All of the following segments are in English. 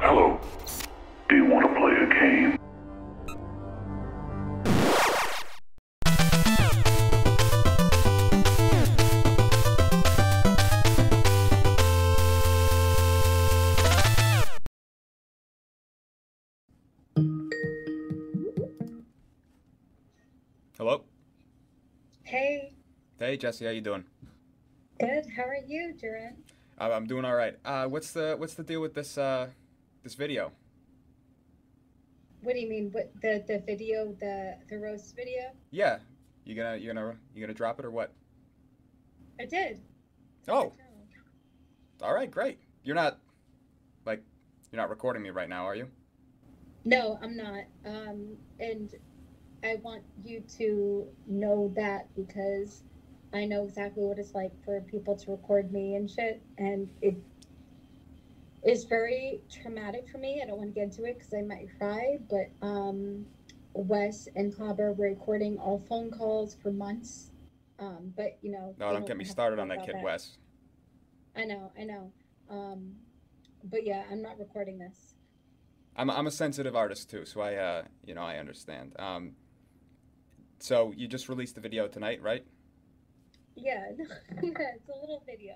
Hello. Do you want to play a game? Hello? Hey. Hey, Jessi, how you doing? Good. How are you, Jorrun? I'm doing all right. What's the deal with this video? What do you mean? What the video, the roast video? Yeah, you gonna drop it or what? I did. Oh, all right, great. Like you're not recording me right now, are you? No, I'm not. And I want you to know that because I know exactly what it's like for people to record me and shit, and it is very traumatic for me. I don't want to get into it because I might cry, but Wes and Clobber were recording all phone calls for months. But you know, No, they don't get me have to started talk on that about kid, that. Wes. I know, I know. But yeah, I'm not recording this. I'm a sensitive artist too, so I understand. So you just released the video tonight, right? Yeah, no, yeah, it's a little video.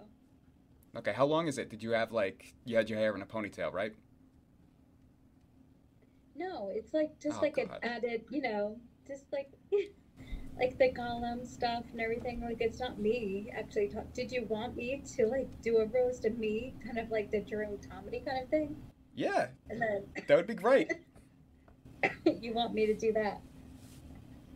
Okay, how long is it? Did you have you had your hair in a ponytail, right? No, it's like just Oh like an God. added, just like like the Gollum stuff and everything. Like it's not me actually. Did you want me to like do a roast of me, kind of like the Jorrun Comedy kind of thing? Yeah, And then that would be great. you want me to do that?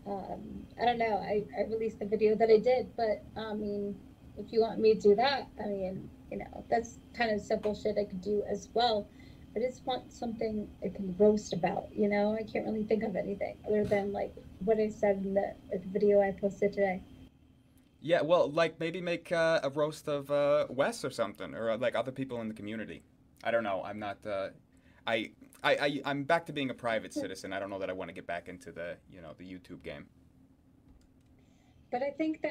I don't know. I released the video that I did, but I mean, if you want me to do that, I mean, that's kind of simple shit I could do as well. I just want something I can roast about, I can't really think of anything other than like what I said in the video I posted today. Yeah, well, like maybe make a roast of Wes or something, or like other people in the community. I don't know. I'm not. I, I'm back to being a private citizen. I don't know that I want to get back into the YouTube game. But I think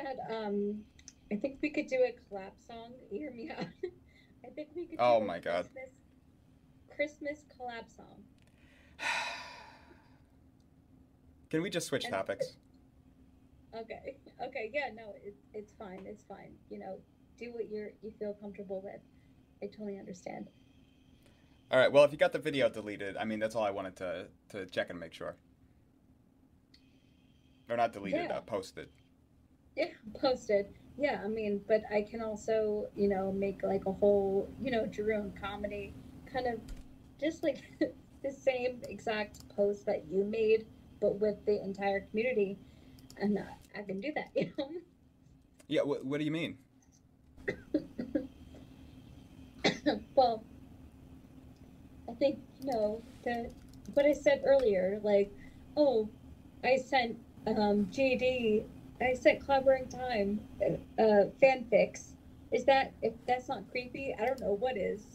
we could do a collab song. Hear me out. I think we could do Oh a my God. Christmas collab song. Can we just switch And topics? okay, okay, yeah, no, it's fine, it's fine. Do what you feel comfortable with. I totally understand. All right. Well, if you got the video deleted, I mean, that's all I wanted to check and make sure. Or not deleted, Yeah, posted. yeah, posted. Yeah, I mean, but I can also, make like a whole, Jorrun Comedy kind of just like the same exact post that you made, but with the entire community, and I can do that, Yeah. What do you mean? Well, I think, the what I said earlier, like, oh, I sent GD, I sent Clobbering Time fanfics. Is that, if that's not creepy, I don't know what is,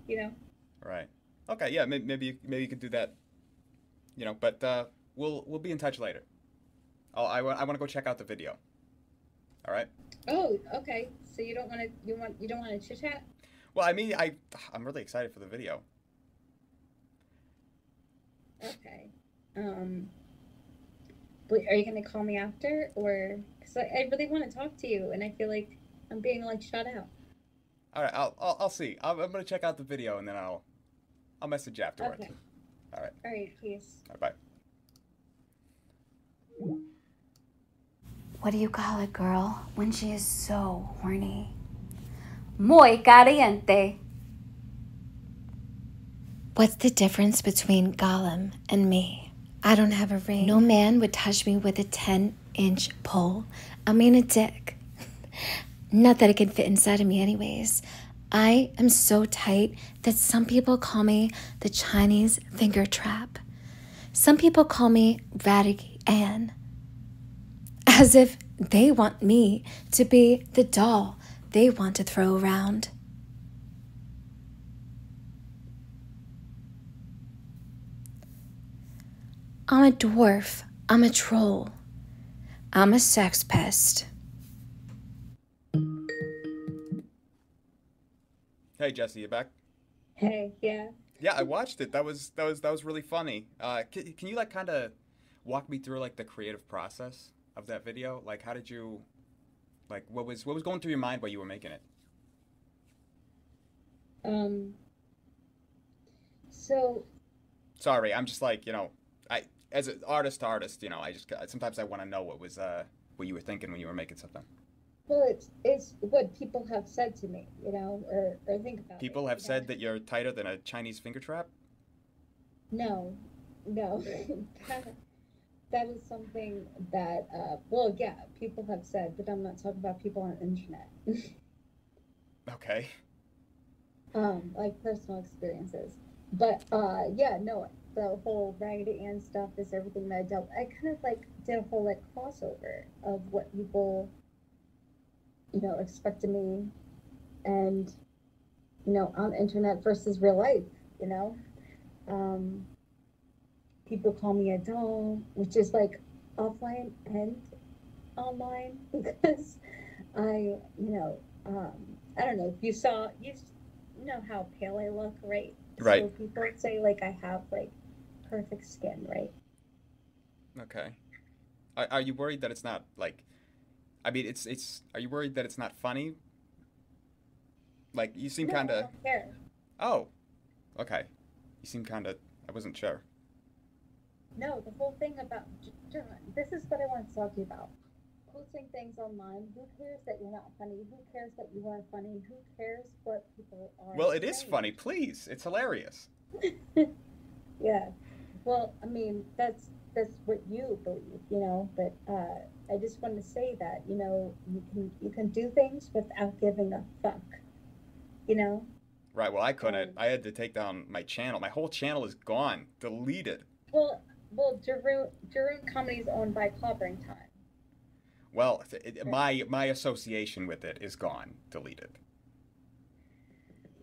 you know? Right. Okay. Yeah. Maybe you could do that. But we'll be in touch later. I want to go check out the video. All right. Oh, okay. So you don't want to, you don't want to chit chat? Well, I mean, I'm really excited for the video. Okay. Um, but are you gonna call me after, or because I really want to talk to you, and I feel like I'm being like shut out. All right. I'll see. I'm gonna check out the video and then I'll message you afterwards. Okay. All right. All right. Peace. All right. Bye. What do you call a girl when she is so horny? Muy caliente. What's the difference between Gollum and me? I don't have a ring. No man would touch me with a 10-inch pole. I mean a dick. Not that it can fit inside of me anyways. I am so tight that some people call me the Chinese finger trap. Some people call me Raggedy Ann. As if they want me to be the doll they want to throw around. I'm a dwarf. I'm a troll. I'm a sex pest. Hey, Jessi, you back? Hey. Yeah. Yeah, I watched it. That was really funny. Can you like kind of walk me through like the creative process of that video? Like, how did you like what was going through your mind while you were making it? Um, so Sorry, I'm just like I as an artist, to artist, I just sometimes I want to know what you were thinking when you were making something. well, it's what people have said to me, or think about it, People have said that you're tighter than a Chinese finger trap. No, no, that, that is something that, well, yeah, people have said, but I'm not talking about people on the internet. Okay. Like personal experiences. But yeah, no, the whole Raggedy Ann stuff is everything that I dealt. I kind of like did a whole like crossover of what people, expect of me, and on the internet versus real life. You know, um, people call me a doll, which is like offline and online because um, I don't know if you saw, you know how pale I look, right? Right. So people say like I have like perfect skin, right? Okay. Are you worried that it's not like? I mean, it's. Are you worried that it's not funny? Like you seem No, kind I of. don't care. Oh. Okay. You seem kind of. I wasn't sure. No, the whole thing about this is what I want to talk to you about. Posting things online. Who cares that you're not funny? Who cares that you are funny? Who cares what people are Well, it is saying? funny. Please, it's hilarious. Yeah. Well, I mean, that's what you believe, but I just want to say that, you can do things without giving a fuck, you know? Right. Well, I couldn't. Um, I had to take down my channel. My whole channel is gone, deleted. well, Jorrun Comedy is owned by Clobbering Time. Well, Right? my association with it is gone, deleted.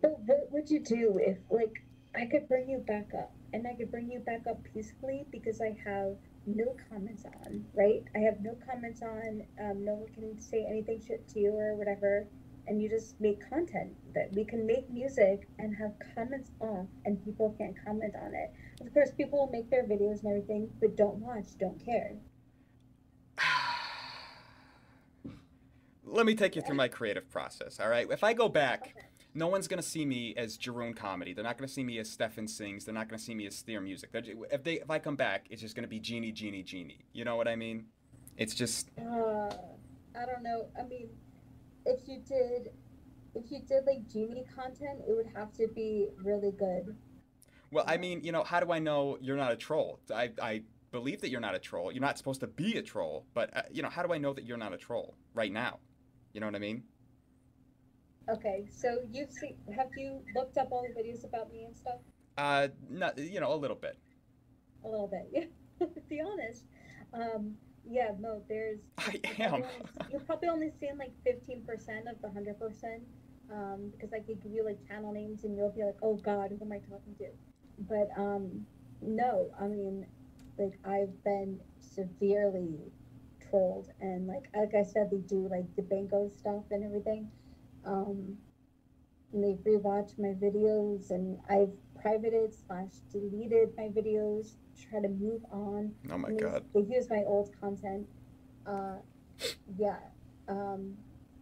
But what would you do if, like, I could bring you back up, and I could bring you back up peacefully because I have no comments on, right? I have no comments on, no one can say anything shit to you or whatever, and you just make content that we can make music and have comments off, and people can't comment on it. Of course, people will make their videos and everything, but don't watch, don't care. Let me take you through my creative process, all right? If I go back, Okay. no one's going to see me as Jorrun Comedy. They're not going to see me as Stefan Sings. They're not going to see me as Steer Music. If I come back, it's just going to be Genie, Genie, Genie. You know what I mean? It's just, Uh, I don't know. I mean, if you did, if you did like genie content, it would have to be really good, well, you I know? mean, how do I know you're not a troll? I believe that you're not a troll. You're not supposed to be a troll, but, how do I know that you're not a troll right now? You know what I mean? Okay, so have you looked up all the videos about me and stuff? Not, a little bit. A little bit, yeah. Be honest. Um, yeah, no, I you am. probably only seen like 15% of the 100%, because I could give you like channel names and you'll be like, oh God, who am I talking to? But no, I mean, like I've been severely trolled, and like I said, they do like the bingo stuff and everything. Um, and they've rewatched my videos, and I've privated slash deleted my videos to try to move on. Oh my And God. they use my old content. Uh, yeah. Um,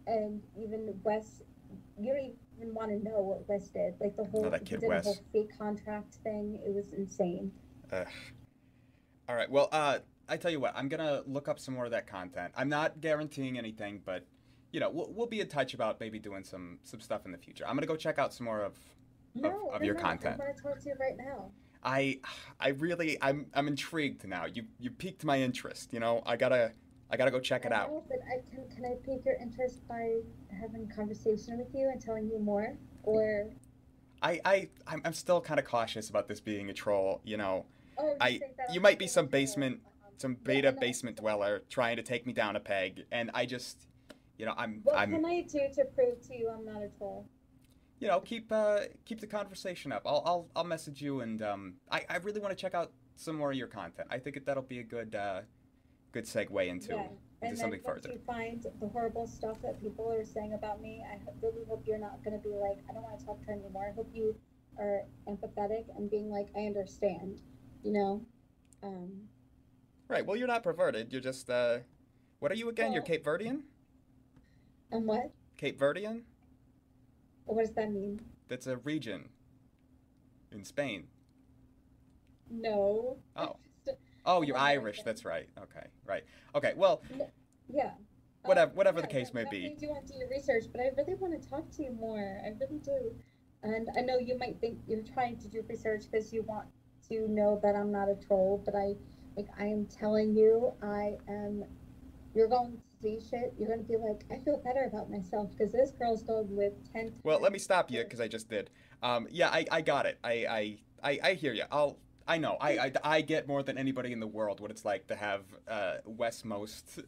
and even Wes, you don't even want to know what Wes did. Like No, that he kid did a whole Wes. fake contract thing. It was insane. Ugh. All right. Well, I tell you what, I'm gonna look up some more of that content. I'm not guaranteeing anything, but we'll be in touch about maybe doing some stuff in the future. I'm gonna go check out some more No, of we're your not. I content. want to talk to you right now. I I really I'm intrigued now. You piqued my interest. I gotta go check I it out. know, but can I pique your interest by having a conversation with you and telling you more? Or I'm still kind of cautious about this being a troll. oh, you I think that you I'm might be being a some troll? some Yeah, I beta know. basement dweller trying to take me down a peg, and I just, What I'm can I do to prove to you I'm not a troll? keep the conversation up. I'll message you, and I really want to check out some more of your content. I think that'll be a good segue Yeah. into And then something once further. you find the horrible stuff that people are saying about me, really hope you're not going to be like, I don't want to talk to her anymore. I hope you are empathetic and being like, I understand, you know. Right. Well, you're not perverted. You're just what are you again? You're Well, Cape Verdean? and what? Cape Verdean? What does that mean? That's a region in Spain. No. Oh. Oh, you're Irish. That's right. Okay. Right. Okay. Well, Yeah. whatever the Yeah, case may that be. means you want to do your research, but I really want to talk to you more. I really do. And I know you might think you're trying to do research because you want to know that I'm not a troll, but I am telling you, you're going to see shit. You're going to be like, I feel better about myself because this girl's going with 10 Well, let me times stop you more. because I just did. Yeah, I got it. I hear you. I know. I get more than anybody in the world what it's like to have Westmost,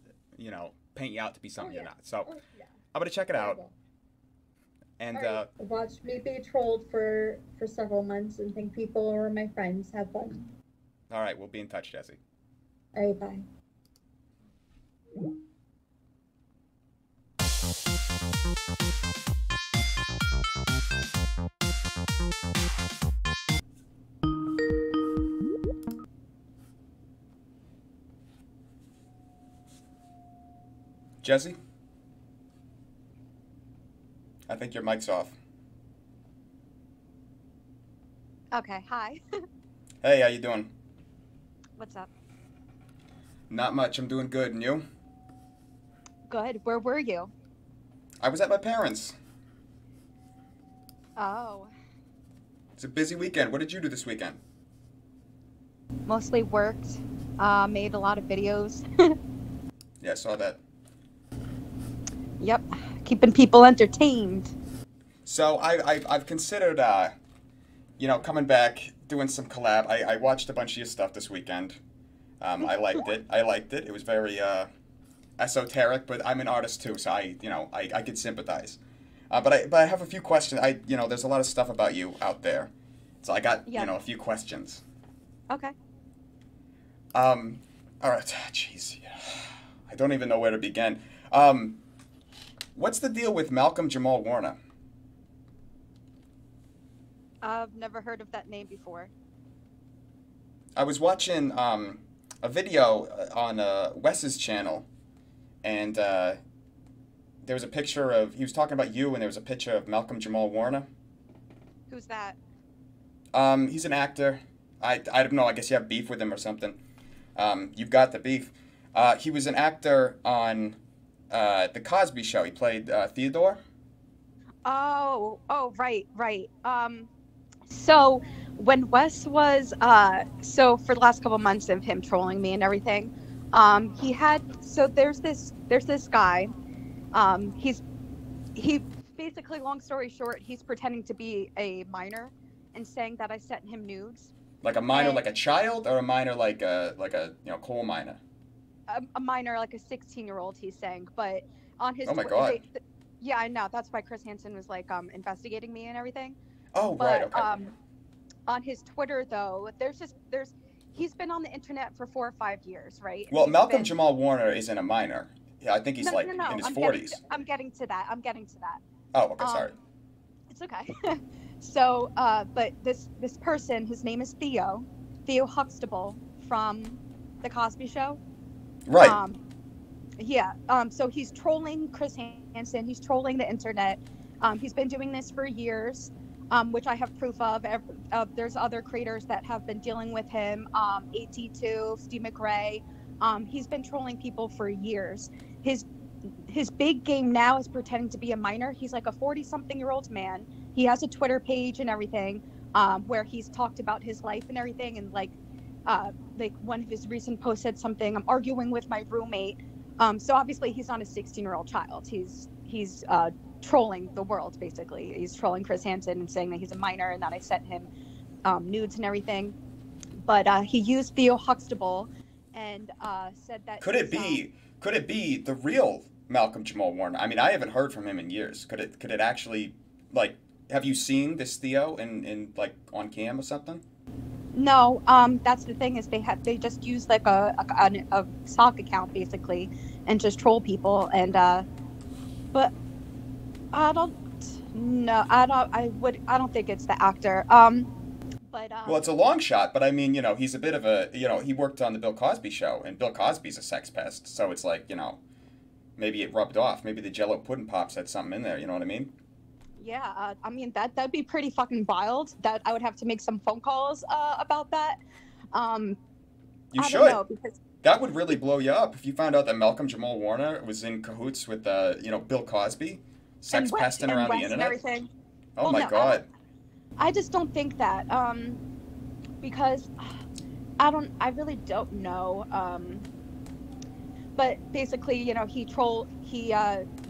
paint you out to be Oh, something you're yeah. not. So Oh, yeah. I'm gonna check it out. Horrible. And All right. Watch me be trolled for several months and think people are my friends. Have fun. all right, we'll be in touch, Jessi. All right, bye. Jessi, I think your mic's off. Okay, hi. Hey, how you doing? What's up? Not much. I'm doing good. And you? Good. Where were you? I was at my parents'. Oh, It's a busy weekend. What did you do this weekend? mostly worked. Made a lot of videos. Yeah, I saw that. Yep, keeping people entertained. So I've considered coming back, doing some collab. I watched a bunch of your stuff this weekend. I liked it. It was very esoteric, but I'm an artist too, so I could sympathize. But I have a few questions. There's a lot of stuff about you out there, so I got Yeah. a few questions. Okay. All right, jeez, I don't even know where to begin. What's the deal with Malcolm Jamal Warner? I've never heard of that name before. I was watching a video on Wes's channel, and there was a picture of, he was talking about you, and there was a picture of Malcolm Jamal Warner. Who's that? He's an actor. I don't know, I guess you have beef with him or something. You've got the beef. He was an actor on The Cosby Show. He played Theodore. Oh, right. So when Wes was, so for the last couple months of him trolling me and everything, there's this guy, he basically, long story short, he's pretending to be a minor and saying that I sent him nudes. Like a minor, And like a child, or a minor like a coal miner? a minor, like a 16-year-old, he's saying, but on his Oh my God. yeah, I know, that's why Chris Hansen was like investigating me and everything. Oh, But right, okay. on his Twitter though, he's been on the internet for 4 or 5 years, right? And Well, he's Malcolm been- Jamal Warner isn't a minor. Yeah, I think he's no, in his I'm 40s. I'm getting to that. Oh, okay, sorry. It's okay. So, but this person, his name is Theo Huxtable from The Cosby Show. Right. Yeah. So he's trolling Chris Hansen. He's trolling the internet. He's been doing this for years, which I have proof of. There's other creators that have been dealing with him. AT2, Steve McRae. He's been trolling people for years. His big game now is pretending to be a minor. He's like a 40-something-year-old man. He has a Twitter page and everything, where he's talked about his life and everything. And like one of his recent posts said something, I'm arguing with my roommate. So obviously he's not a 16-year-old child. He's trolling the world, basically. He's trolling Chris Hansen and saying that he's a minor and that I sent him nudes and everything. But he used Theo Huxtable and said that Could it be the real Malcolm Jamal Warner? I mean, I haven't heard from him in years. Could it actually, like, have you seen this Theo in like on cam or something? No, that's the thing is they just use like a stock account basically and just troll people and but I don't No, I don't think it's the actor. But Well, it's a long shot, but I mean, he's a bit of a, he worked on the Bill Cosby show, and Bill Cosby's a sex pest, so it's like, maybe it rubbed off. Maybe the Jello pudding pops had something in there. You know what I mean? yeah, I mean that'd be pretty fucking wild. That I would have to make some phone calls about that. You I should. don't know, because That would really blow you up if you found out that Malcolm Jamal Warner was in cahoots with, Bill Cosby, sex pesting around the internet. And everything. Oh Well, my no, God. I just don't think that. Because I really don't know. But basically,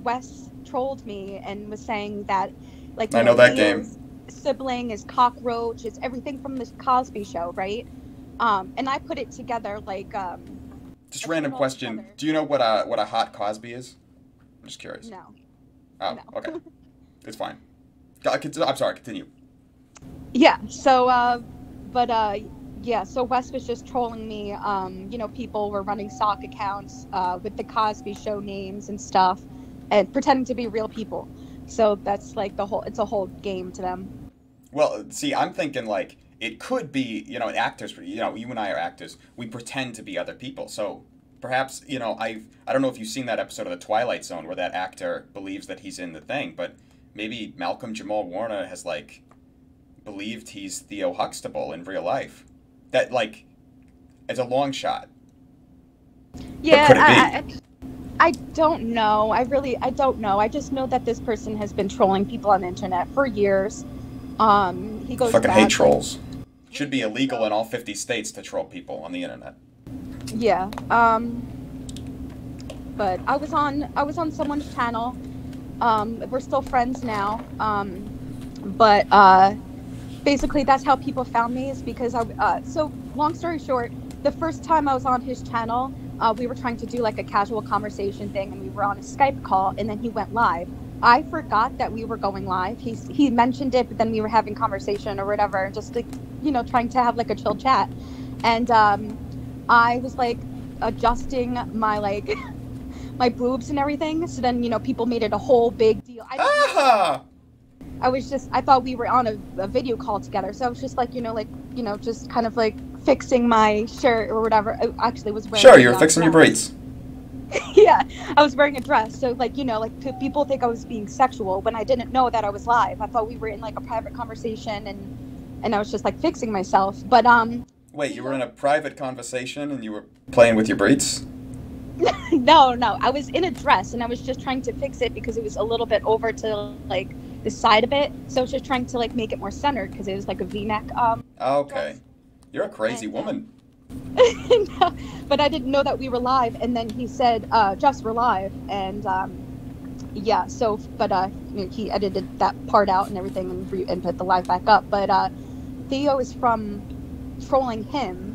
Wes trolled me and was saying that, like, I know that game. Sibling is cockroach, it's everything from the Cosby show, right? And I put it together like, Just random question. Together. Do you know what a hot Cosby is? I'm just curious. No. Oh, No. okay. It's fine. I'm sorry, continue. Yeah. So, so Wes was just trolling me. People were running sock accounts with the Cosby Show names and stuff, and pretending to be real people. So that's like it's a whole game to them. Well, see, I'm thinking like it could be, actors. You and I are actors. We pretend to be other people. So perhaps, I don't know if you've seen that episode of The Twilight Zone where that actor believes that he's in the thing, but maybe Malcolm Jamal Warner has like believed he's Theo Huxtable in real life. That like, it's a long shot. Yeah, but could it be? I don't know. I don't know. I just know that this person has been trolling people on the internet for years. He goes fucking back, hate trolls. Should be illegal in all 50 states to troll people on the internet. Yeah. But I was on someone's channel. We're still friends now. But basically that's how people found me, is because so long story short, the first time I was on his channel, we were trying to do like a casual conversation thing, and we were on a Skype call, and then he went live. I forgot that we were going live. He mentioned it, but then we were having conversation or whatever, just like, trying to have like a chill chat. And I was like adjusting my like my boobs and everything. So then, people made it a whole big deal. I thought we were on a video call together. So I was just like, just kind of like fixing my shirt or whatever. I actually was wearing. Sure, you were fixing your braids. Yeah, I was wearing a dress. So like, people think I was being sexual when I didn't know that I was live. I thought we were in like a private conversation, and I was just like fixing myself. But Wait, you were in a private conversation and you were playing with your braids? No, I was in a dress and I was just trying to fix it because it was a little bit over to like the side of it. So I was just trying to like make it more centered because it was like a V-neck. Okay. Dress. You're a crazy woman. No, but I didn't know that we were live, and then he said, "Just we're live," and yeah. So, but he edited that part out and everything, and put the live back up. But Theo is from trolling him,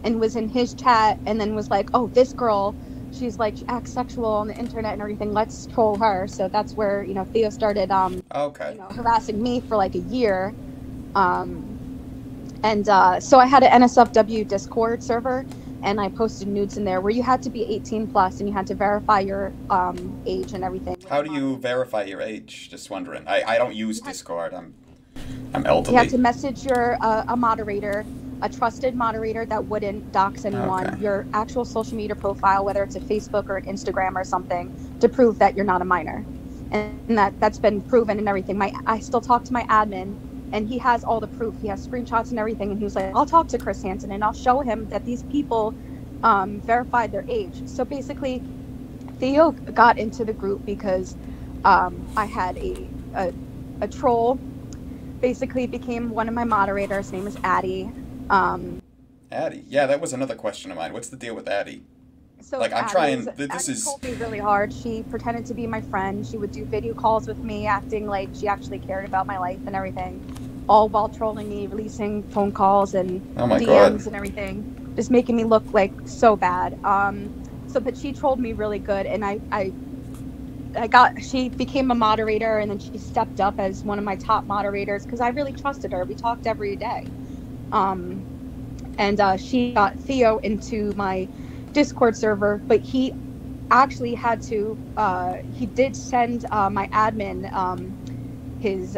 and was in his chat, and then was like, "Oh, this girl, she's like she acts sexual on the internet and everything. Let's troll her." So that's where Theo started harassing me for like a year. And so I had an NSFW Discord server, and I posted nudes in there where you had to be 18 plus and you had to verify your age and everything. How do you verify your age? Just wondering. I don't use Discord. I'm elderly. You have to message a moderator, a trusted moderator that wouldn't dox anyone, Okay. your actual social media profile, whether it's a Facebook or an Instagram or something, to prove that you're not a minor. And that's been proven and everything. I still talk to my admin, and he has all the proof. He has screenshots and everything. And he was like, I'll talk to Chris Hansen and I'll show him that these people verified their age. So basically, Theo got into the group because I had a troll basically became one of my moderators. His name is Addie. Addie? Yeah, that was another question of mine. What's the deal with Addie? So like, I'm trying. This Addie is. told me really hard. She pretended to be my friend. She would do video calls with me, acting like she actually cared about my life and everything, all while trolling me, releasing phone calls and Oh my DMs God. and everything, just making me look like so bad. But she trolled me really good, and she became a moderator, and then she stepped up as one of my top moderators because I really trusted her. We talked every day. She got Theo into my Discord server, but he actually had to he did send my admin his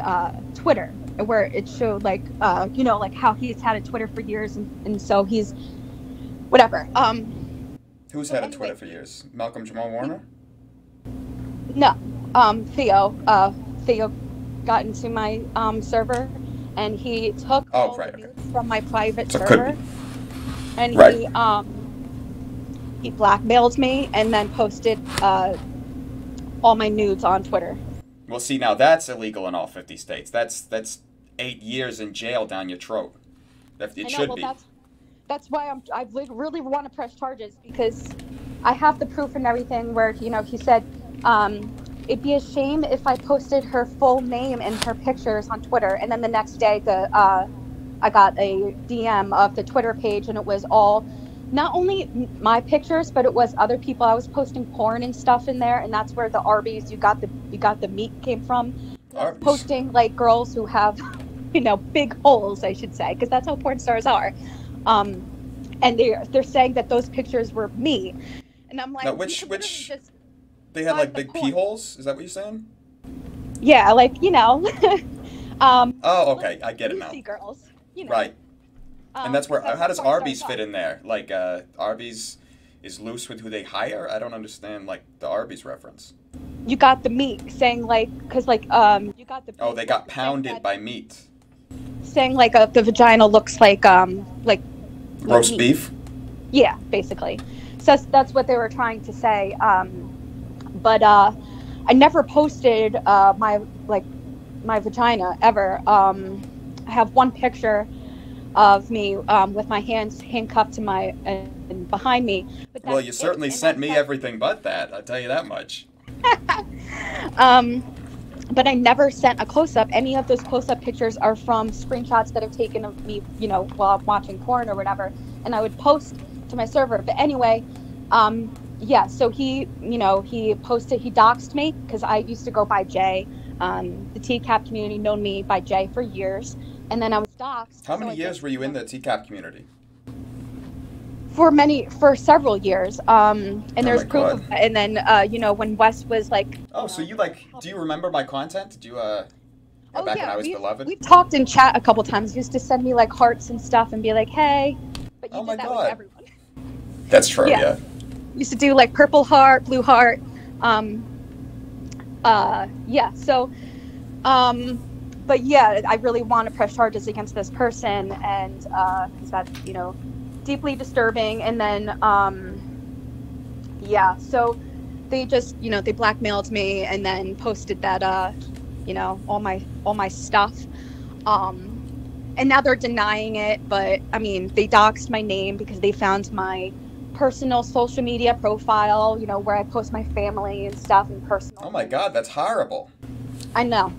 Twitter, where it showed like like how he's had a Twitter for years, and so he's whatever. Who's had a Twitter for years? Malcolm Jamal Warner? No, Theo. Theo got into my server, and he took all the nudes from my private server, and he blackmailed me, and then posted all my nudes on Twitter. Well, see, now that's illegal in all 50 states. That's 8 years in jail down your throat. It should be. That's why I really want to press charges, because I have the proof and everything where, he said, it'd be a shame if I posted her full name and her pictures on Twitter. And then the next day, I got a DM of the Twitter page, and it was all, not only my pictures, but it was other people. I was posting porn and stuff in there, and that's where the Arby's, you got the meat came from. Posting like girls who have, big holes, I should say, because that's how porn stars are. And they're saying that those pictures were me, and I'm like, now, which they had like big pee holes? Is that what you're saying? Yeah, like oh, okay, I get it now. Girls, right. And that's where. How does Arby's fit in there? Like, Arby's is loose with who they hire. I don't understand like the Arby's reference. You got the meat, saying like, because like you got the. Oh, they got pounded by meat. Saying like the vagina looks like roast beef? Yeah, basically. So that's what they were trying to say. But I never posted my vagina ever. I have one picture of me with my hands handcuffed to my behind me. But well, you certainly sent me everything but that. I'll tell you that much. But I never sent a close-up. Any of those close-up pictures are from screenshots that I've taken of me, while I'm watching porn or whatever, and I would post to my server. But anyway, so he posted, he doxed me, because I used to go by Jay. The TCAP community known me by Jay for years, and then I was doxed. How many years were you in the TCAP community? For several years, and there's proof of that. And then when Wes was like, so you do you remember my content? Did you back when I was beloved? We talked in chat a couple times. You used to send me like hearts and stuff and be like, hey, but you did that with everyone. That's true. Yeah. You used to do like purple heart, blue heart. But yeah, I really want to press charges against this person, and because that's deeply disturbing. And then so they just they blackmailed me, and then posted that all my stuff, and now they're denying it. But I mean, they doxed my name because they found my personal social media profile, where I post my family and stuff, and personal. Oh my God, that's horrible. I know.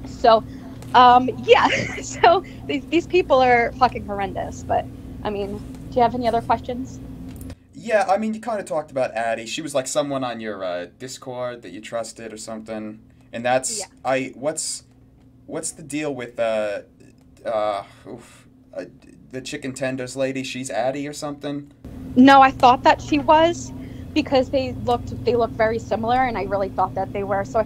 So so these people are fucking horrendous. But I mean, do you have any other questions? Yeah, I mean, you kind of talked about Addie. She was like someone on your Discord that you trusted or something. And that's what's the deal with the chicken tenders lady? She's Addie or something? No, I thought that she was, because they looked very similar, and I really thought that they were. So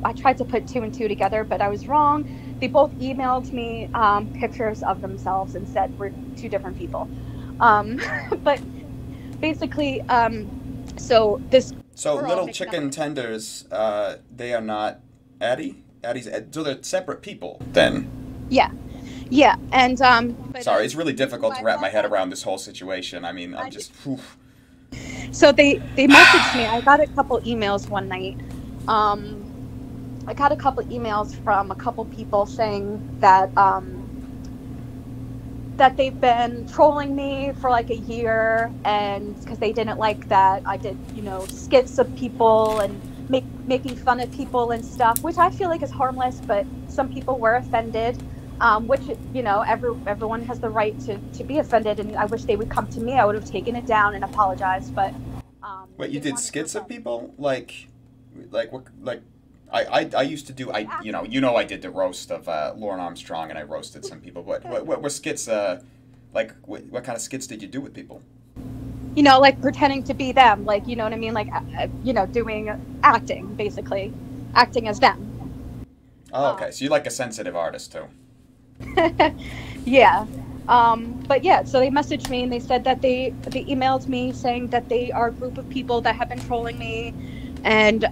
I tried to put two and two together, but I was wrong. They both emailed me pictures of themselves and said we're two different people. But basically, so little chicken tenders, they are not Addie? So they're separate people then? Yeah, and sorry, it's really difficult to wrap my head around this whole situation. I mean, I'm just. Oof. So they messaged me. I got a couple emails one night. I got a couple emails from a couple people saying that that they've been trolling me for like a year, and because they didn't like that I did skits of people and making fun of people and stuff, which I feel like is harmless, but some people were offended. Which everyone has the right to be offended, and I wish they would come to me. I would have taken it down and apologized. But wait, you did skits of people? Like what? Like I used to do. I did the roast of Lauren Armstrong, and I roasted some people. But what were skits? Like what kind of skits did you do with people? Like pretending to be them. Like what I mean? Like doing acting, basically acting as them. Oh, okay. So you're like a sensitive artist too. Yeah. But yeah, so they messaged me and they said that they emailed me saying that they are a group of people that have been trolling me, and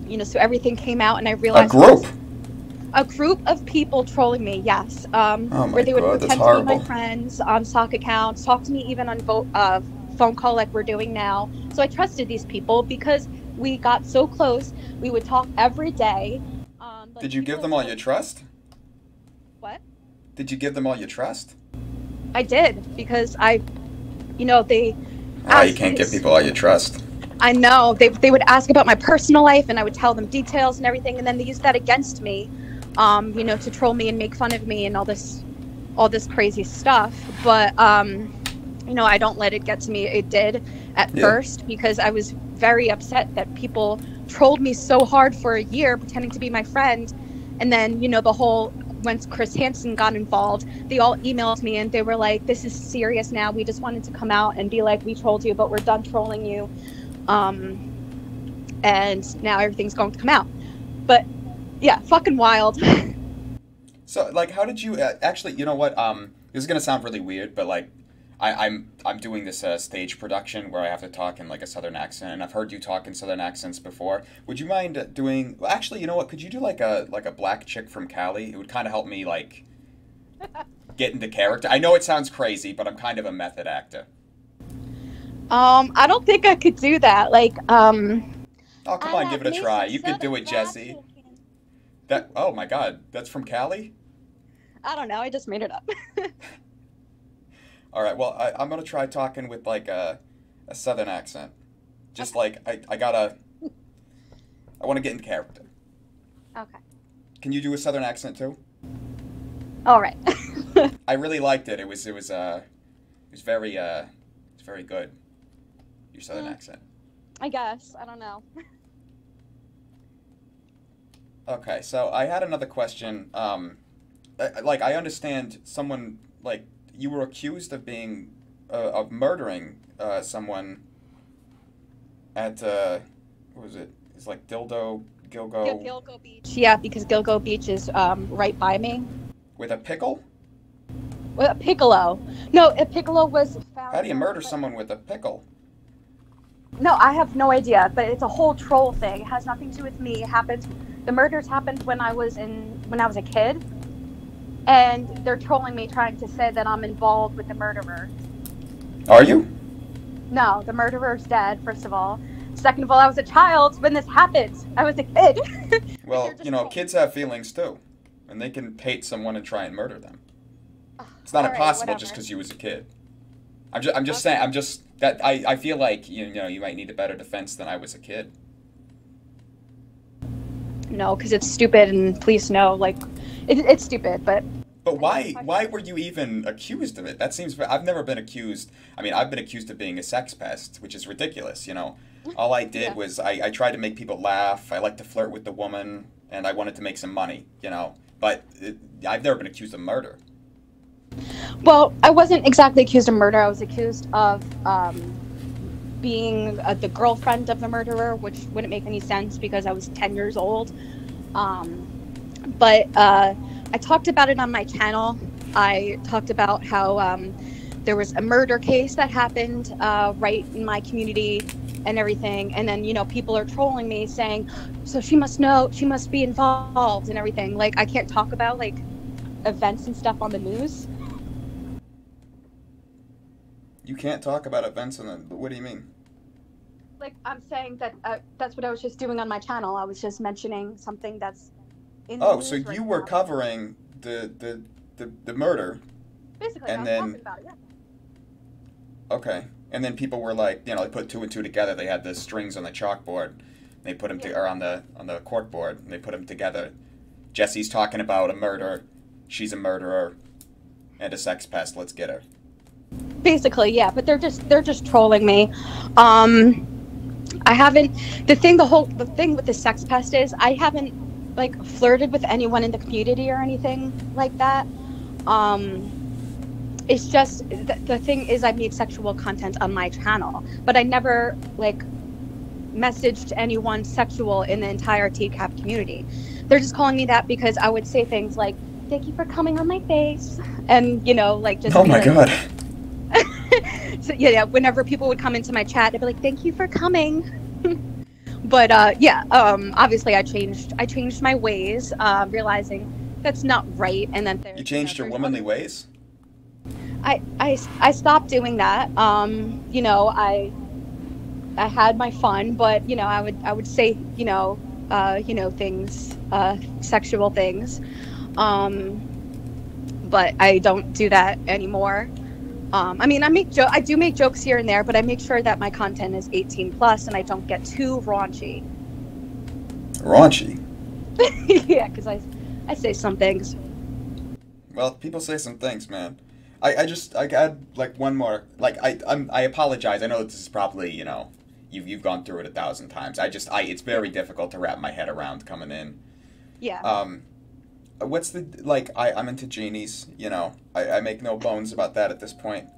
you know, so everything came out and I realized a group of people trolling me. Yes. Oh my Where they would God, that's pretend to be my horrible. friends on stock accounts, talk to me even on phone call like we're doing now. So I trusted these people because we got so close. We would talk every day. Did you give them all your trust? What? Did you give them all your trust? I did, because you know, they. You can't give people all your trust. I know. They would ask about my personal life, and I would tell them details and everything, and then they used that against me, you know, to troll me and make fun of me and all this crazy stuff. But you know, I don't let it get to me. It did at first, because I was very upset that people trolled me so hard for a year pretending to be my friend, and then, you know, once Chris Hansen got involved, they all emailed me and they were like, this is serious now. We just wanted to come out and be like, we trolled you, but we're done trolling you. And now everything's going to come out. But yeah, fucking wild. So, like, how did you actually? You know what? This is gonna sound really weird, but like, I'm doing this stage production where I have to talk in like a Southern accent, and I've heard you talk in Southern accents before. Would you mind doing? Well, actually, you know what? Could you do like a black chick from Cali? It would kind of help me like get into character. I know it sounds crazy, but I'm kind of a method actor. I don't think I could do that. Like, oh, come on, give it a try. You could do it, Jessi. Oh my God, that's from Cali? I don't know. I just made it up. All right, well, I'm going to try talking with, like, a Southern accent. Just, like, I want to get in character. Okay. Can you do a Southern accent, too? All right. I really liked it. It was very good, your Southern accent. I guess. I don't know. Okay, so I had another question. Like, I understand someone, like, you were accused of being, of murdering someone at, what was it? It's like Gilgo Beach. Yeah, because Gilgo Beach is right by me. With a pickle? With a piccolo. No, a piccolo was found. How do you murder someone with a pickle? No, I have no idea, but it's a whole troll thing. It has nothing to do with me. The murders happened when I was a kid. And they're trolling me, trying to say that I'm involved with the murderer. Are you? No, the murderer's dead, first of all. Second of all, I was a child when this happened. I was a kid. Well, you know, kids have feelings too. And they can hate someone and try and murder them. It's not impossible just because you was a kid. I'm just saying, I feel like, you know, you might need a better defense than I was a kid. No, because it's stupid, and police know, like, it's stupid, but... But why were you even accused of it? That seems... I've never been accused... I mean, I've been accused of being a sex pest, which is ridiculous, you know? All I did was I tried to make people laugh, I liked to flirt with the woman, and I wanted to make some money, you know? But I've never been accused of murder. Well, I wasn't exactly accused of murder. I was accused of being the girlfriend of the murderer, which wouldn't make any sense because I was 10 years old. But I talked about it on my channel. I talked about how there was a murder case that happened right in my community and everything. And then, you know, people are trolling me saying, so she must know, she must be involved and everything. Like, I can't talk about, like, events and stuff on the news. You can't talk about events on the... What do you mean? Like, I'm saying that that's what I was just doing on my channel. I was just mentioning something that's in the news so right you were now. covering the murder. Basically, and I was then... talking about it, yeah. Okay. And then people were like, you know, they put two and two together. They had the strings on the chalkboard. They put them or on the cork board. And they put them together. Jessi's talking about a murder. She's a murderer and a sex pest. Let's get her. Basically, yeah. But they're just trolling me. I haven't. The thing with the sex pest is I haven't like flirted with anyone in the community or anything like that. It's just the thing is I made sexual content on my channel, but I never like messaged anyone sexual in the entire TCAP community. they're just calling me that because I would say things like, "Thank you for coming on my face," and you know, like just. Oh my god. So yeah, whenever people would come into my chat, they'd be like, "Thank you for coming." But obviously I changed my ways, realizing that's not right, and then You changed your womanly ways? I stopped doing that. You know, I had my fun, but you know, I would say, you know, things, sexual things, but I don't do that anymore. I mean, I do make jokes here and there, but I make sure that my content is 18 plus and I don't get too raunchy. Raunchy? Yeah, because I say some things. Well, people say some things, man. I had like one more. Like I apologize. I know this is probably, you know, you've gone through it 1,000 times. It's very difficult to wrap my head around coming in. Yeah. What's the, like, I'm into genies, you know, I make no bones about that at this point.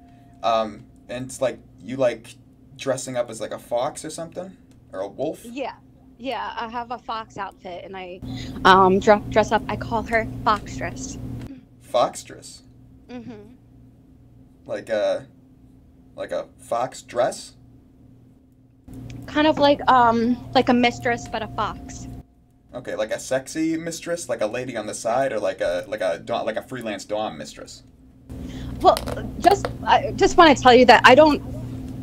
And it's like, you like dressing up as like a fox or something? Or a wolf? Yeah, I have a fox outfit and I dress up, I call her Foxtress. Foxtress? Mm-hmm. Like a fox dress? Kind of like a mistress, but a fox. Okay, like a sexy mistress, like a lady on the side, or like a freelance dom mistress. Well, I just want to tell you that I don't.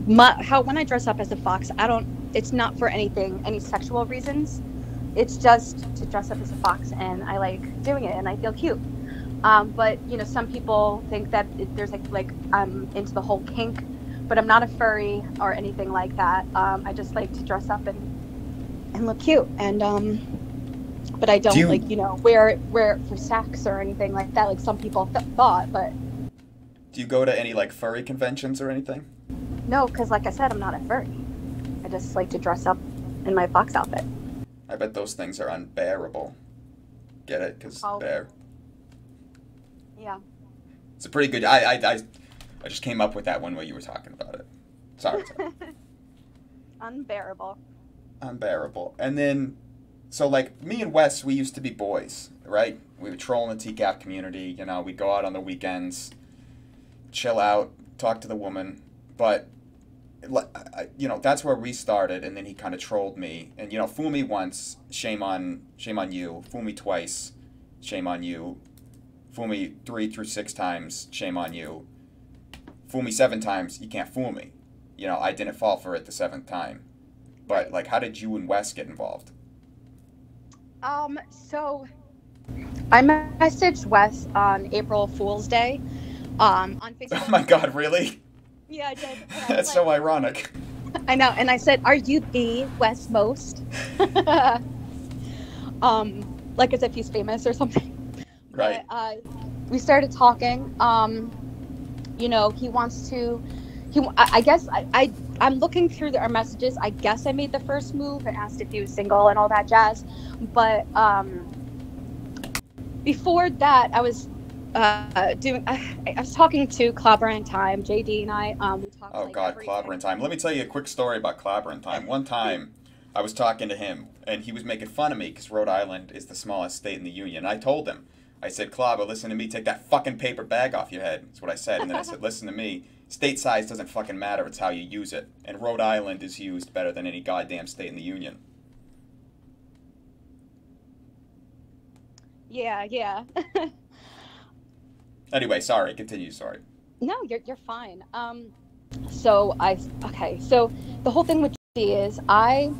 When I dress up as a fox, it's not for any sexual reasons. It's just to dress up as a fox, and I like doing it, and I feel cute. But you know, some people think that there's like I'm into the whole kink, but I'm not a furry or anything like that. I just like to dress up and look cute, and but I don't like, you know, wear it for sex or anything like that, like some people thought. But do you go to any like furry conventions or anything? No, because like I said, I'm not a furry. I just like to dress up in my fox outfit. I bet those things are unbearable. Get it? Because bear. Yeah. It's a pretty good. I just came up with that one while you were talking about it. Sorry. Unbearable. Unbearable. And then, so like me and Wes, we used to be boys, right? We would troll in the TCAP community. You know, we'd go out on the weekends, chill out, talk to the woman. But, you know, that's where we started. And then he kind of trolled me. And, you know, fool me once, shame on you. Fool me twice, shame on you. Fool me 3 through 6 times, shame on you. Fool me 7 times, you can't fool me. You know, I didn't fall for it the 7th time. But, like, how did you and Wes get involved? So I messaged Wes on April Fool's Day, on Facebook. Oh my God, really? Yeah, I did. That's so ironic. I know, and I said, "Are you the Wes Most?" Like as if he's famous or something. Right. But, we started talking. You know, he wants to. I guess I'm looking through our messages. I guess I made the first move and asked if he was single and all that jazz. But before that, I was I was talking to Clobber in Time, JD and I. We talked. Oh God, Clobber in Time. Let me tell you a quick story about Clobber in Time. One time, I was talking to him, and he was making fun of me because Rhode Island is the smallest state in the union. I told him, I said, Clobber, listen to me. Take that fucking paper bag off your head. That's what I said. And then I said, listen to me. State size doesn't fucking matter. It's how you use it. And Rhode Island is used better than any goddamn state in the union. Yeah. Anyway, sorry. Continue. Sorry. No, you're fine. So the whole thing with JD is I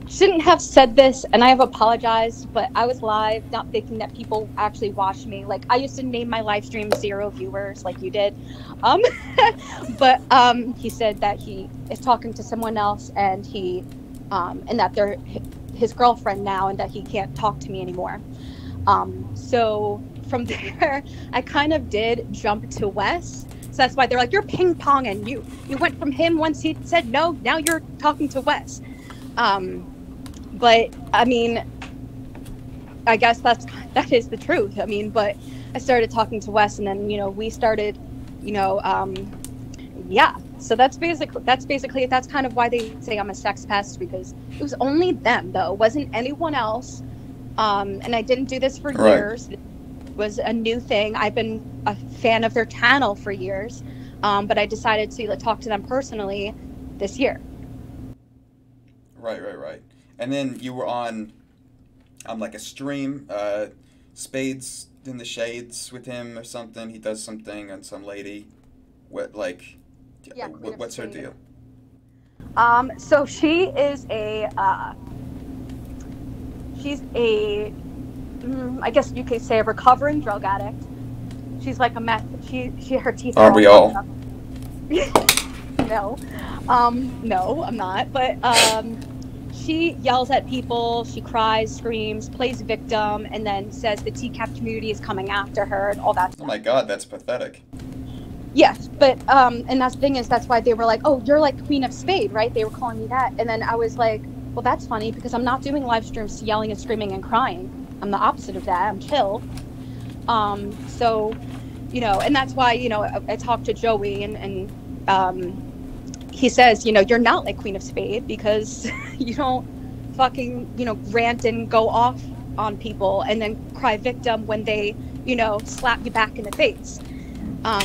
shouldn't have said this, and I have apologized, but I was live, not thinking that people actually watched me. Like, I used to name my live stream 0 viewers, like you did. But he said that he is talking to someone else, and and that they're his girlfriend now, and that he can't talk to me anymore. So from there, I kind of did jump to Wes. So that's why they're like, you're ping pong, and you went from him once he said no, now you're talking to Wes. But I mean, I guess that is the truth. I mean, but I started talking to Wes, and then we started, yeah. So that's kind of why they say I'm a sex pest, because it was only them though. It wasn't anyone else. And I didn't do this for Right. years. It was a new thing. I've been a fan of their channel for years, but I decided to talk to them personally this year. Right, right, right. And then you were on like a stream, Spades in the Shades with him or something. He does something on some lady. What like? Yeah, Queen of What's her Spades. deal? So she is she's a, I guess you could say, a recovering drug addict. She's like a meth. She her teeth. Aren't we all? No, no, I'm not. But she yells at people. She cries, screams, plays victim, and then says the TCAP community is coming after her and all that stuff. Oh my God, that's pathetic. Yes, but and that's the thing is that's why they were like, oh, you're like Queen of Spade, right? They were calling me that, and then I was like, well, that's funny because I'm not doing live streams yelling and screaming and crying. I'm the opposite of that. I'm chill. So, and that's why I talked to Joey and he says, you're not like Queen of Spade because you don't fucking rant and go off on people and then cry victim when they slap you back in the face.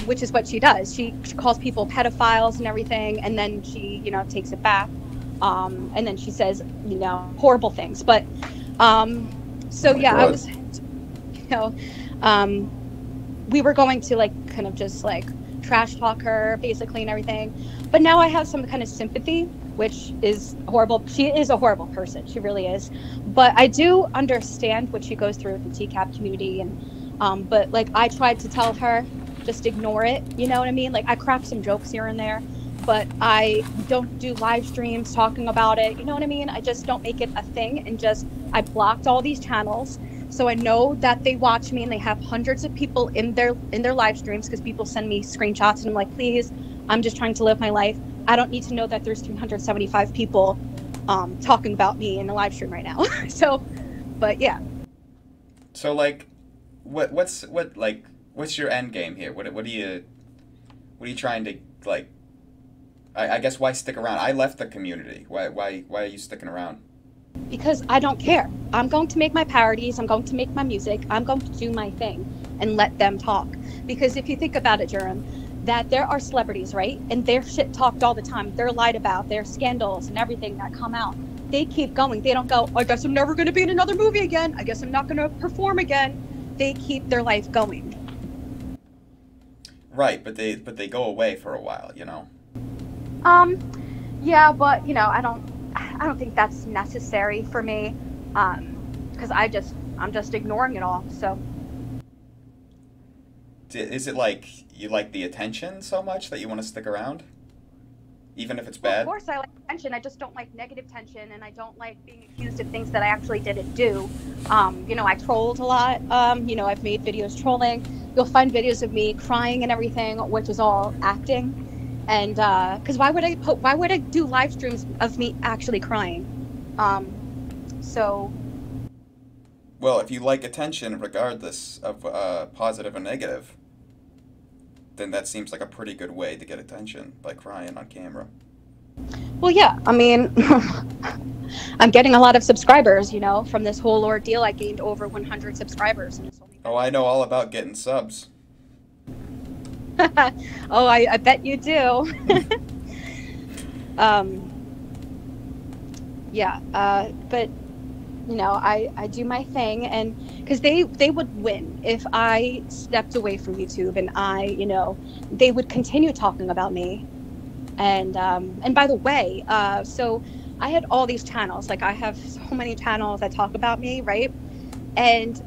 Which is what she does. She calls people pedophiles and everything, and then she, takes it back, and then she says, horrible things. But, so yeah, I was, we were going to kind of just trash talk her basically and everything. But now I have some kind of sympathy, which is horrible. She is a horrible person. She really is. But I do understand what she goes through with the TCAP community, and but I tried to tell her, just ignore it, you know what I mean? I crack some jokes here and there, but I don't do live streams talking about it, you know what I mean? I just don't make it a thing, and I blocked all these channels, so I know that they watch me and they have hundreds of people in their live streams because people send me screenshots and I'm like, please, I'm just trying to live my life. I don't need to know that there's 375 people talking about me in the live stream right now. So, but yeah. So what's your end game here? What are you trying to I guess why stick around? I left the community. Why are you sticking around? Because I don't care. I'm going to make my parodies. I'm going to make my music. I'm going to do my thing and let them talk. Because if you think about it, Jorrun, that there are celebrities, right? And they're shit talked all the time. They're lied about. Their scandals and everything that come out. They keep going. They don't go, I guess I'm never going to be in another movie again. I guess I'm not going to perform again. They keep their life going. Right, but they go away for a while, Yeah, but I don't think that's necessary for me, because I'm just ignoring it all. So is it you like the attention so much that you want to stick around, even if it's well, bad? of course I like attention. I just don't like negative tension, and I don't like being accused of things that I actually didn't do. I trolled a lot. I've made videos trolling. You'll find videos of me crying and everything, which is all acting. And because why would I do live streams of me actually crying? So. Well, if you like attention, regardless of positive or negative, then that seems like a pretty good way to get attention by crying on camera. Well, yeah. I mean, I'm getting a lot of subscribers. From this whole ordeal, I gained over 100 subscribers. And it's only Oh, I know all about getting subs. Oh, I bet you do. Yeah, but I do my thing, and because they would win if I stepped away from YouTube, and they would continue talking about me. And by the way, so I had all these channels. I have so many channels that talk about me, right? And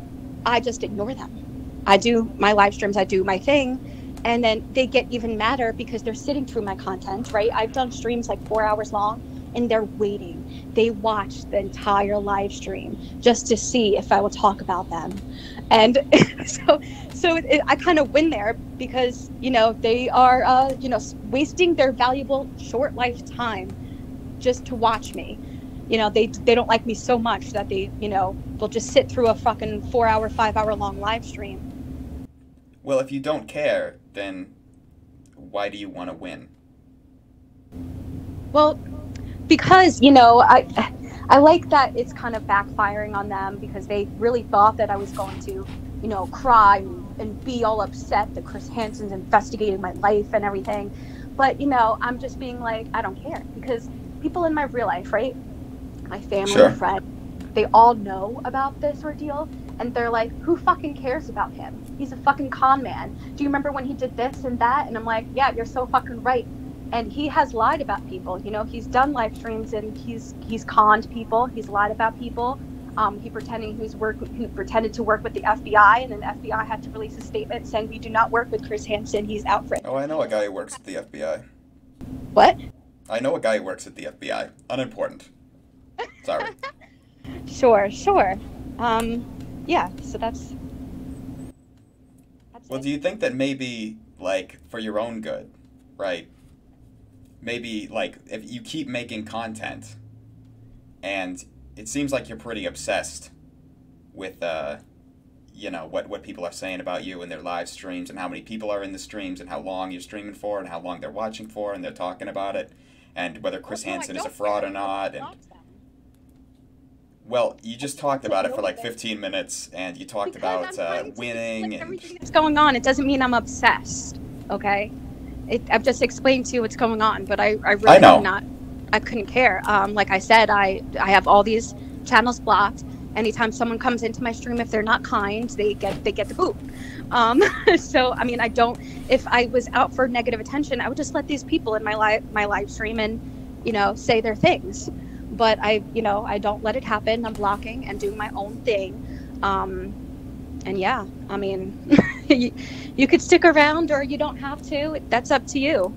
I just ignore them. I do my live streams, I do my thing, and then they get even madder because they're sitting through my content, right? I've done streams 4 hours long, and they're waiting. They watch the entire live stream just to see if I will talk about them. And I kind of win there because, they are, wasting their valuable short lifetime just to watch me. They don't like me so much that they'll just sit through a fucking 4 hour, 5 hour long live stream. Well, if you don't care, then why do you want to win? Well, because, I like that it's kind of backfiring on them because they really thought that I was going to, you know, cry and be all upset that Chris Hansen's investigating my life and everything. But, you know, I'm just being like, I don't care, because people in my real life, right? My family, Sure. friends, they all know about this ordeal, and they're like, who fucking cares about him? He's a fucking con man. Do you remember when he did this and that? And I'm like, yeah, you're so fucking right. And he has lied about people. You know, he's done live streams and he's conned people. He's lied about people. He pretended to work with the FBI, and then the FBI had to release a statement saying, we do not work with Chris Hansen. He's out for. Oh, I know a guy who works at the FBI. What? I know a guy who works at the FBI. Unimportant. Sorry. Sure. Yeah, so that's Well, it. do you think that maybe, like, for your own good, right? Maybe, like, if you keep making content, and it seems like you're pretty obsessed with, you know, what people are saying about you in their live streams, and how many people are in the streams, and how long you're streaming for, and how long they're watching for, and they're talking about it, and whether Chris Hansen is a fraud or not, and... Well, you just talked about it for like 15 minutes, and you talked about winning and everything that's going on. It doesn't mean I'm obsessed, okay? I've just explained to you what's going on, but I really know. I couldn't care. Like I said, I have all these channels blocked. Anytime someone comes into my stream, if they're not kind, they get the boot. So I mean, if I was out for negative attention, I would just let these people in my live stream and, you know, say their things. But I don't let it happen. I'm blocking and doing my own thing. And yeah, I mean, you could stick around or you don't have to. That's up to you.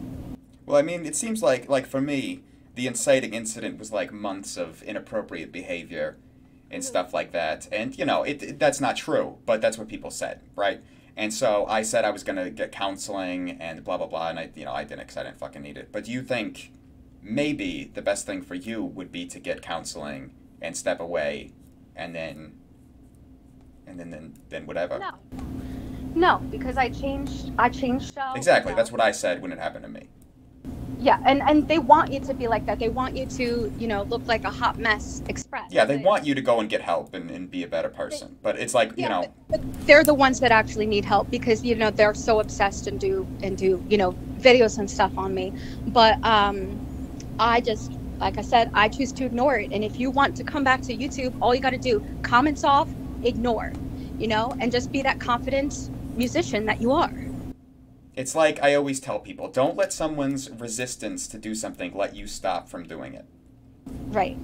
Well, I mean, it seems like for me, the inciting incident was like months of inappropriate behavior and stuff like that. And, you know, that's not true, but that's what people said, right? And so I said I was going to get counseling and blah, blah, blah, and I didn't, because I didn't fucking need it. But do you think maybe the best thing for you would be to get counseling and step away and then whatever? No, because I changed. Exactly, that's what I said when it happened to me. Yeah, and they want you to be like that. They want you to, you know, look like a hot mess express. Yeah, they want you to go and get help and be a better person. But it's like, you know... But they're the ones that actually need help because, you know, they're so obsessed and do you know, videos and stuff on me. But I just, like I said, I choose to ignore it. And if you want to come back to YouTube, all you got to do, comments off, ignore, you know, and just be that confident musician that you are. It's like I always tell people, don't let someone's resistance to do something let you stop from doing it. Right.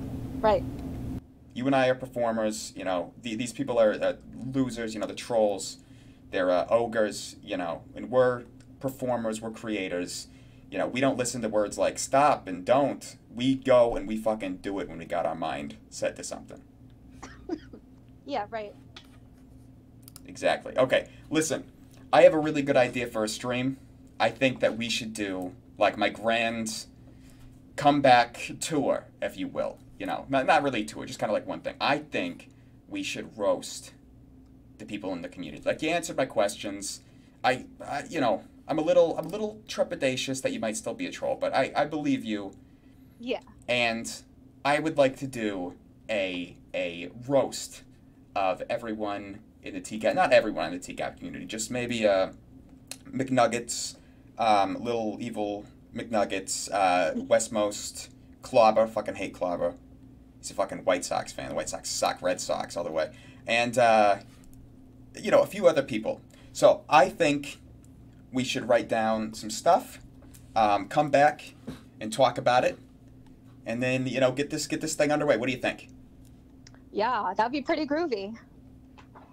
You and I are performers, you know, these people are losers, you know, the trolls, they're ogres, you know, and we're performers, we're creators. You know, we don't listen to words like stop and don't. We go and we fucking do it when we got our mind set to something. Yeah, right. Exactly. Okay, listen, I have a really good idea for a stream. I think that we should do, like, my grand comeback tour, if you will. You know, not really a tour, just kind of like one thing. I think we should roast the people in the community. Like, you answered my questions. You know, I'm a little trepidatious that you might still be a troll, but I believe you. Yeah. And I would like to do a roast of everyone in the TCAP, not everyone in the TCAP community, just maybe McNuggets, Little Evil McNuggets, Westmost, Clobber, fucking hate Clobber. He's a fucking White Sox fan. The White Sox suck, Red Sox all the way. And, you know, a few other people. So I think we should write down some stuff, come back and talk about it, and then, you know, get this thing underway. What do you think? Yeah, that'd be pretty groovy.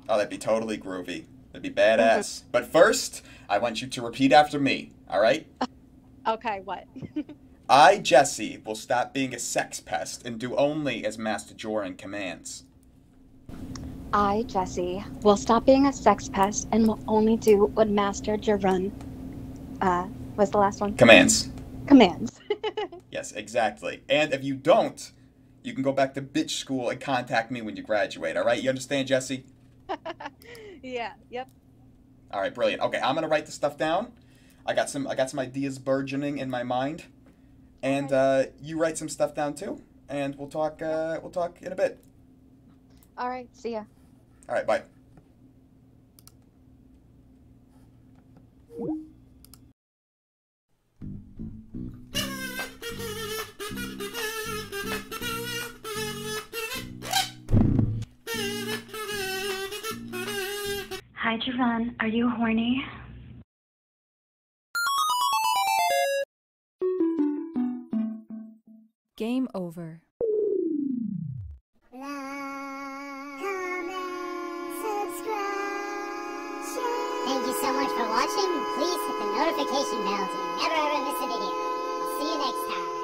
Oh, that'd be totally groovy. That'd be badass. But first, I want you to repeat after me, all right? Okay, what? I, Jessi, will stop being a sex pest and do only as Master Jorrun commands. I, Jessi, will stop being a sex pest and will only do what Master Jorrun, what's the last one? Commands. Yes, exactly. And if you don't, you can go back to bitch school and contact me when you graduate, all right? You understand, Jessi? Yeah, yep. All right, brilliant. Okay, I'm going to write the stuff down. I got some ideas burgeoning in my mind. And you write some stuff down too. and we'll talk in a bit. All right, see ya. All right, bye. Hi, Jorrun. Are you horny? Game over. Like, comment, subscribe, share. Thank you so much for watching. Please hit the notification bell to never ever miss a video. I'll see you next time.